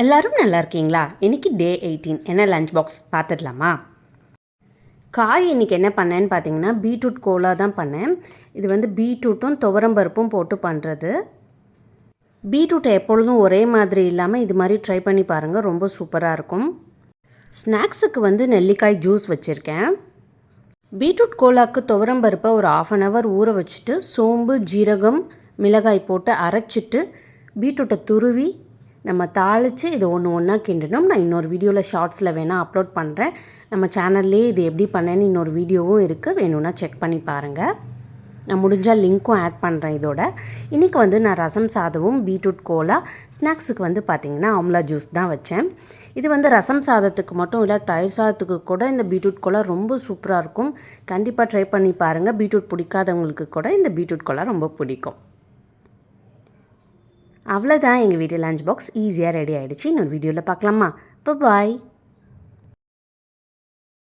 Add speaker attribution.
Speaker 1: எல்லோரும் நல்லா இருக்கீங்களா? இன்றைக்கி டே 18 என்ன லஞ்ச் பாக்ஸ் பார்த்துடலாமா? காய் இன்றைக்கி என்ன பண்ணேன்னு பார்த்தீங்கன்னா பீட்ரூட் கோலா தான் பண்ணேன். இது வந்து பீட்ரூட்டும் துவரம்பருப்பும் போட்டு பண்ணுறது. பீட்ரூட்டை எப்பொழுதும் ஒரே மாதிரி இல்லாமல் இது மாதிரி ட்ரை பண்ணி பாருங்கள், ரொம்ப சூப்பராக இருக்கும். ஸ்நாக்ஸுக்கு வந்து நெல்லிக்காய் ஜூஸ் வச்சுருக்கேன். பீட்ரூட் கோலாவுக்கு துவரம்பருப்பை ஒரு 1/2 hour ஊற வச்சுட்டு சோம்பு ஜீரகம் மிளகாய் போட்டு அரைச்சிட்டு பீட்ரூட்டை துருவி நம்ம தாளித்து இது ஒன்றா கிண்டணும். நான் இன்னொரு வீடியோவில் ஷார்ட்ஸில் வேணால் அப்லோட் பண்ணுறேன். நம்ம சேனல்லே இது எப்படி பண்ணேன்னு இன்னொரு வீடியோவும் இருக்குது, வேணும்னா செக் பண்ணி பாருங்கள். நான் முடிஞ்சால் லிங்க்கும் ஆட் பண்ணுறேன் இதோட. இன்றைக்கி வந்து நான் ரசம் சாதமும் பீட்ரூட் கோலா, ஸ்நாக்ஸுக்கு வந்து பார்த்திங்கன்னா ஆம்லா ஜூஸ் தான் வச்சேன். இது வந்து ரசம் சாதத்துக்கு மட்டும் இல்லை, தயிர் சாதத்துக்கு கூட இந்த பீட்ரூட் கோலா ரொம்ப சூப்பராக இருக்கும். கண்டிப்பாக ட்ரை பண்ணி பாருங்கள். பீட்ரூட் பிடிக்காதவங்களுக்கு கூட இந்த பீட்ரூட் கோலா ரொம்ப பிடிக்கும். அவ்வளோதான், எங்கள் வீட்டு லஞ்ச் பாக்ஸ் ஈஸியாக ரெடி ஆகிடுச்சு. இன்னொரு வீடியோவில் பார்க்கலாமா? பாய்.